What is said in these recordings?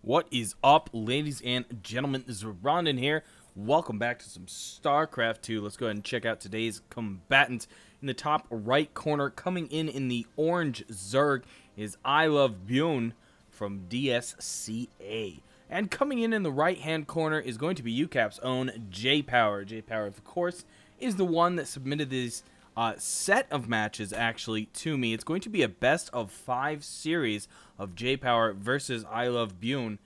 What is up, ladies and gentlemen? Zoronden here. Welcome back to some Starcraft 2. Let's go ahead and check out today's combatant. In the top right corner, coming in the orange Zerg, is iLoveByun from DSCA. And coming in the right-hand corner is going to be UCAP's own JayPower. JayPower, of course, is the one that submitted this set of matches, actually, to me. It's going to be a best-of-5 series of JayPower versus iLoveByun.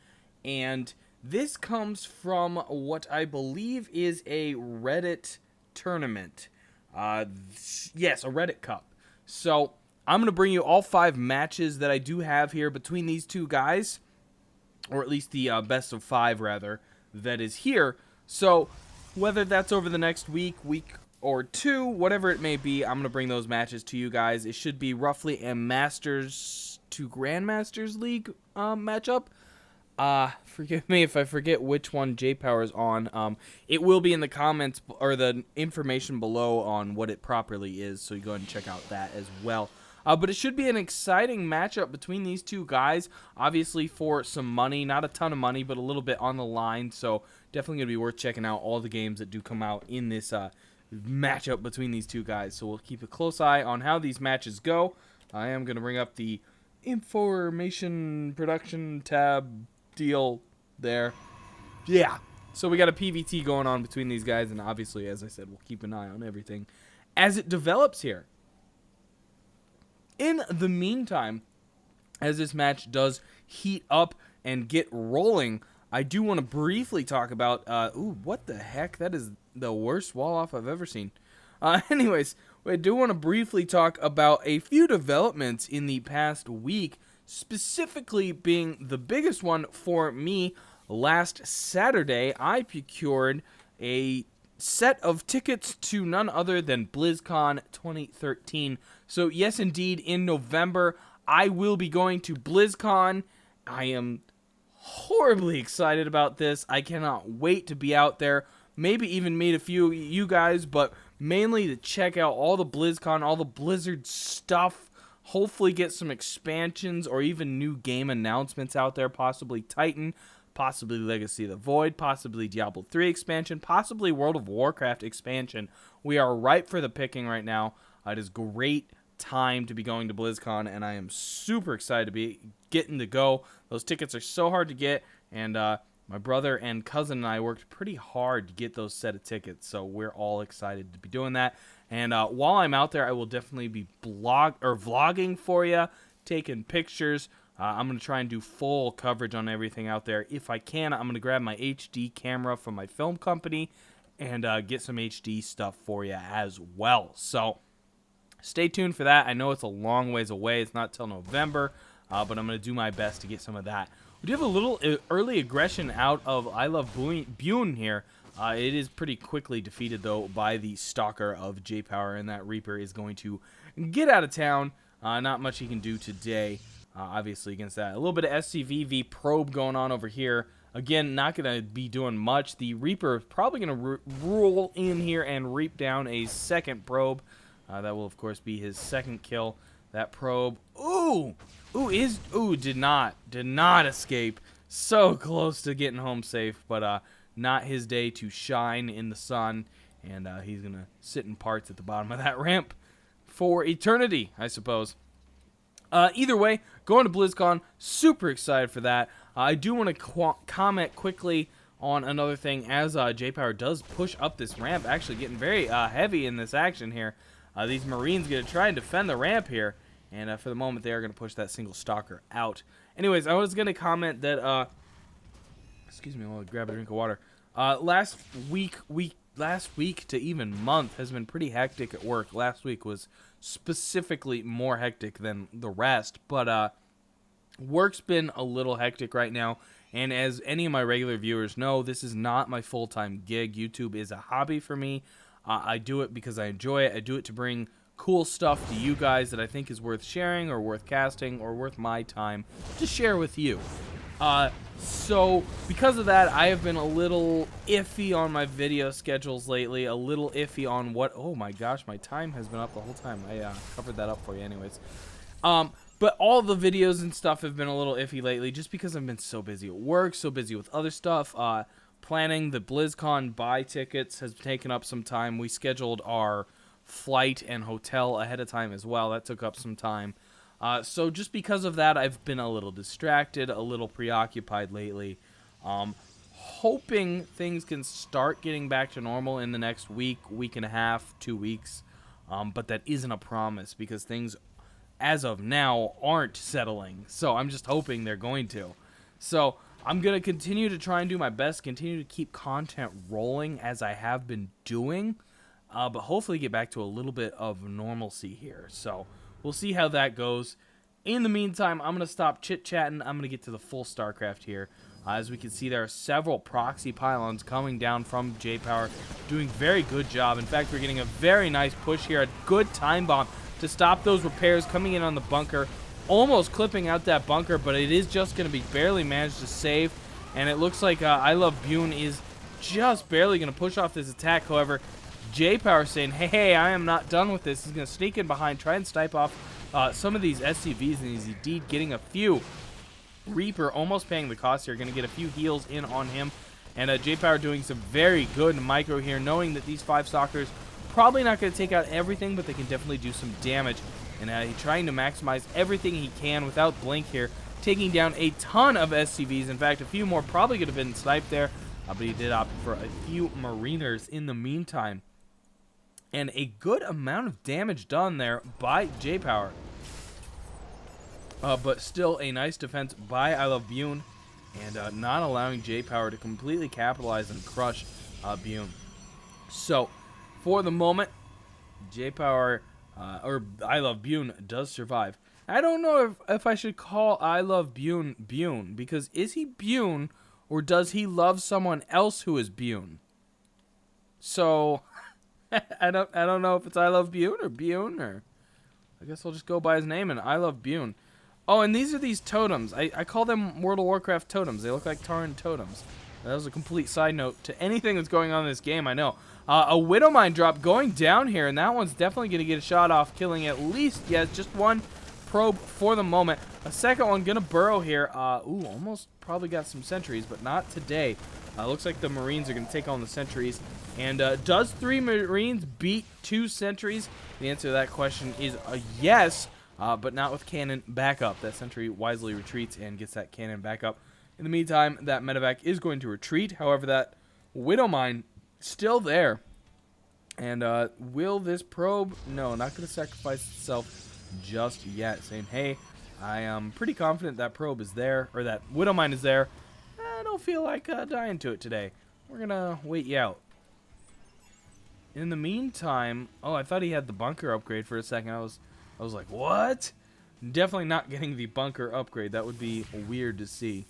And this comes from what I believe is a Reddit tournament. Yes, a Reddit Cup. So, I'm going to bring you all 5 matches that I do have here between these two guys. Or at least the best of 5, rather, that is here. So, whether that's over the next week or 2, whatever it may be, I'm going to bring those matches to you guys. It should be roughly a Masters to Grandmasters League matchup. Forgive me if I forget which one JayPower is on. It will be in the comments or the information below on what it properly is, so you go ahead and check out that as well. But it should be an exciting matchup between these two guys, obviously for some money, not a ton of money, but a little bit on the line, so definitely going to be worth checking out all the games that do come out in this matchup between these two guys. So we'll keep a close eye on how these matches go. I am going to bring up the information production tab deal there. Yeah, so we got a PvT going on between these guys, and obviously, as I said, we'll keep an eye on everything as it develops here. In the meantime, as this match does heat up and get rolling, I do want to briefly talk about, ooh, what the heck? That is the worst wall off I've ever seen. Anyways, I do want to briefly talk about a few developments in the past week, specifically being the biggest one for me. Last Saturday, I procured a set of tickets to none other than BlizzCon 2013. So yes, indeed, in November, I will be going to BlizzCon. I am horribly excited about this. I cannot wait to be out there. Maybe even meet a few of you guys, but mainly to check out all the BlizzCon, all the Blizzard stuff. Hopefully get some expansions or even new game announcements out there, possibly Titan, possibly Legacy of the Void, possibly Diablo 3 expansion, possibly World of Warcraft expansion. We are ripe for the picking right now. It is great time to be going to BlizzCon, and I am super excited to be getting to go. Those tickets are so hard to get, and my brother and cousin and I worked pretty hard to get those set of tickets, so we're all excited to be doing that. And while I'm out there, I will definitely be vlogging for you, taking pictures. I'm going to try and do full coverage on everything out there. If I can, I'm going to grab my HD camera from my film company and get some HD stuff for you as well. So stay tuned for that. I know it's a long ways away. It's not till November, but I'm going to do my best to get some of that. We do have a little early aggression out of iLoveByun here. It is pretty quickly defeated, though, by the Stalker of JayPower, and that Reaper is going to get out of town. Not much he can do today. Obviously, against that. A little bit of SCVV probe going on over here. Again, not going to be doing much. The Reaper is probably going to roll in here and reap down a second probe. That will, of course, be his second kill. That probe. Ooh! Did not escape. So close to getting home safe, but not his day to shine in the sun. And he's going to sit in parts at the bottom of that ramp for eternity, I suppose. Either way, going to BlizzCon, super excited for that. I do want to comment quickly on another thing as JayPower does push up this ramp, actually getting very heavy in this action here. These Marines going to try and defend the ramp here, and for the moment they are going to push that single Stalker out. Anyways, I was going to comment that, excuse me while I grab a drink of water. Last week to even month has been pretty hectic at work. Last week was specifically more hectic than the rest, but work's been a little hectic right now, and as any of my regular viewers know, this is not my full-time gig. YouTube is a hobby for me. I do it because I enjoy it. I do it to bring cool stuff to you guys that I think is worth sharing or worth casting or worth my time to share with you. So because of that, I have been a little iffy on my video schedules lately, a little iffy on what, oh my gosh, my time has been up the whole time. I covered that up for you anyways. But all the videos and stuff have been a little iffy lately just because I've been so busy at work, so busy with other stuff. Planning the BlizzCon buy tickets has taken up some time. We scheduled our flight and hotel ahead of time as well. That took up some time. So just because of that, I've been a little distracted, a little preoccupied lately. Hoping things can start getting back to normal in the next week, week and a half, 2 weeks. But that isn't a promise because things, as of now, aren't settling. So I'm just hoping they're going to. So I'm going to continue to try and do my best, continue to keep content rolling as I have been doing. But hopefully get back to a little bit of normalcy here. So we'll see how that goes. In the meantime, I'm going to stop chit-chatting. I'm going to get to the full StarCraft here. As we can see, there are several proxy pylons coming down from JayPower, doing very good job. In fact, we're getting a very nice push here, a good time bomb to stop those repairs coming in on the bunker, almost clipping out that bunker, but it is just going to be barely managed to save. And it looks like iLoveByun is just barely going to push off this attack. However, JayPower saying, hey, I am not done with this. He's going to sneak in behind, try and snipe off some of these SCVs, and he's indeed getting a few. Reaper almost paying the cost here, going to get a few heals in on him. And JayPower doing some very good micro here, knowing that these 5 stalkers probably not going to take out everything, but they can definitely do some damage. And he's trying to maximize everything he can without blink here, taking down a ton of SCVs. In fact, a few more probably could have been sniped there, but he did opt for a few Mariners in the meantime. And a good amount of damage done there by JayPower. But still a nice defense by iLoveByun, and not allowing JayPower to completely capitalize and crush Byun. So, for the moment, JayPower, or iLoveByun, does survive. I don't know if I should call iLoveByun Byun, because is he Byun, or does he love someone else who is Byun? So, I don't know if it's iLoveByun or Byun, or I guess I'll just go by his name and iLoveByun. Oh, and these are these totems. I call them World of Warcraft totems. They look like Tauren totems. That was a complete side note to anything that's going on in this game, I know. A Widow Mine drop going down here, and that one's definitely going to get a shot off, killing at least, yes, just one probe for the moment. A second one going to burrow here. Ooh, almost probably got some sentries, but not today. Looks like the Marines are going to take on the sentries. And does 3 Marines beat 2 sentries? The answer to that question is a yes. But not with cannon backup. That sentry wisely retreats and gets that cannon backup. In the meantime, that medevac is going to retreat. However, that Widow Mine still there. And will this probe? No, not going to sacrifice itself just yet. Saying, hey, I am pretty confident that probe is there, or that Widow Mine is there. I don't feel like dying to it today. We're going to wait you out. In the meantime, oh, I thought he had the bunker upgrade for a second. I was like, what? Definitely not getting the bunker upgrade. That would be weird to see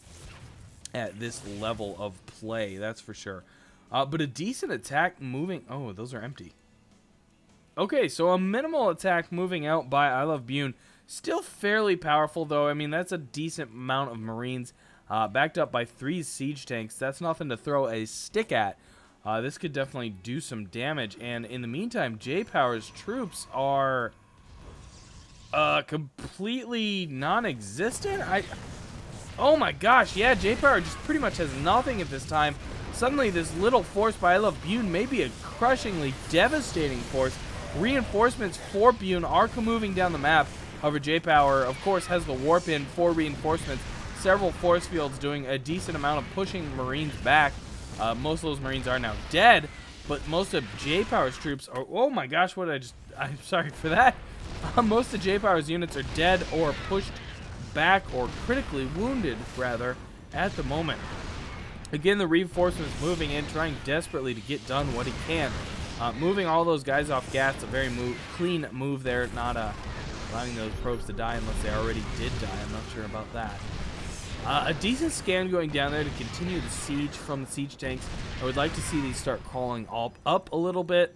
at this level of play, that's for sure. But a decent attack moving... Oh, those are empty. Okay, so a minimal attack moving out by iLoveByun. Still fairly powerful, though. I mean, that's a decent amount of Marines. Backed up by 3 siege tanks. That's nothing to throw a stick at. This could definitely do some damage. And in the meantime, JayPower's troops are... completely non-existent. Oh my gosh, yeah, JayPower just pretty much has nothing at this time. Suddenly, this little force by iLoveByun may be a crushingly devastating force. Reinforcements for Byun are moving down the map. However, JayPower, of course, has the warp in for reinforcements. Several force fields doing a decent amount of pushing Marines back. Most of those Marines are now dead, but most of JayPower's troops are... Oh my gosh, what did I just... I'm sorry for that. Most of JayPower's units are dead or pushed back or critically wounded, rather, at the moment. Again, the reinforcements moving in, trying desperately to get done what he can. Moving all those guys off gas, a very clean move there, not allowing those probes to die unless they already did die. I'm not sure about that. A decent scan going down there to continue the siege from the siege tanks. I would like to see these start crawling up a little bit.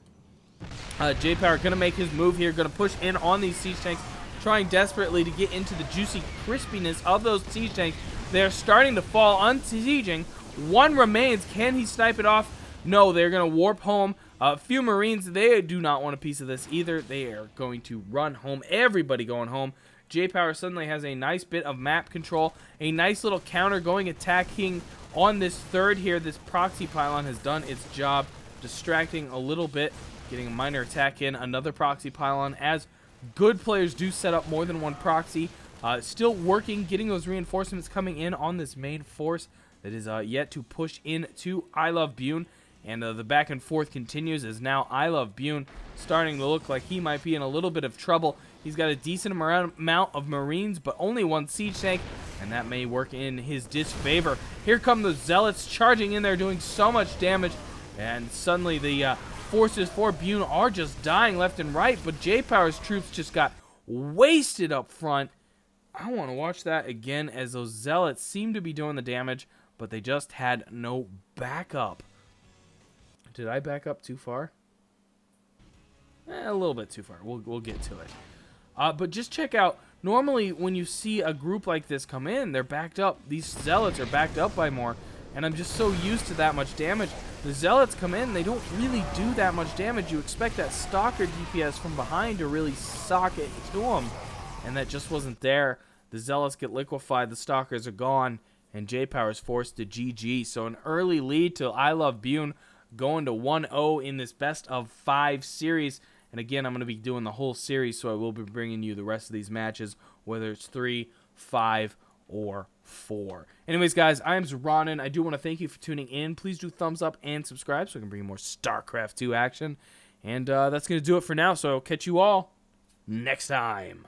JayPower going to make his move here, going to push in on these siege tanks, trying desperately to get into the juicy crispiness of those siege tanks. They're starting to fall, unsieging. 1 remains. Can he snipe it off? No, they're going to warp home. A few Marines, they do not want a piece of this either. They are going to run home. Everybody going home. JayPower suddenly has a nice bit of map control, a nice little counter going attacking on this third here. This proxy pylon has done its job, distracting a little bit, getting a minor attack in. Another proxy pylon, as good players do set up more than one proxy. Still working, getting those reinforcements coming in on this main force that is yet to push into iLoveByun. And the back and forth continues, as now iLoveByun starting to look like he might be in a little bit of trouble. He's got a decent amount of Marines, but only one siege tank, and that may work in his disfavor. Here come the Zealots charging in there, doing so much damage, and suddenly the forces for Byun are just dying left and right, but JayPower's troops just got wasted up front. I want to watch that again, as those Zealots seem to be doing the damage, but they just had no backup. Did I back up too far? A little bit too far. We'll get to it. But just check out, normally when you see a group like this come in, they're backed up. These Zealots are backed up by more, and I'm just so used to that much damage. The Zealots come in, they don't really do that much damage. You expect that Stalker DPS from behind to really sock it to them, and that just wasn't there. The Zealots get liquefied, the Stalkers are gone, and JayPower is forced to GG. So an early lead to iLoveByun, going to 1-0 in this best of 5 series. And again, I'm going to be doing the whole series, so I will be bringing you the rest of these matches, whether it's 3, 5, or 4. Anyways, guys, I am Zoronden. I do want to thank you for tuning in. Please do thumbs up and subscribe so I can bring you more Starcraft 2 action. And that's going to do it for now, so I'll catch you all next time.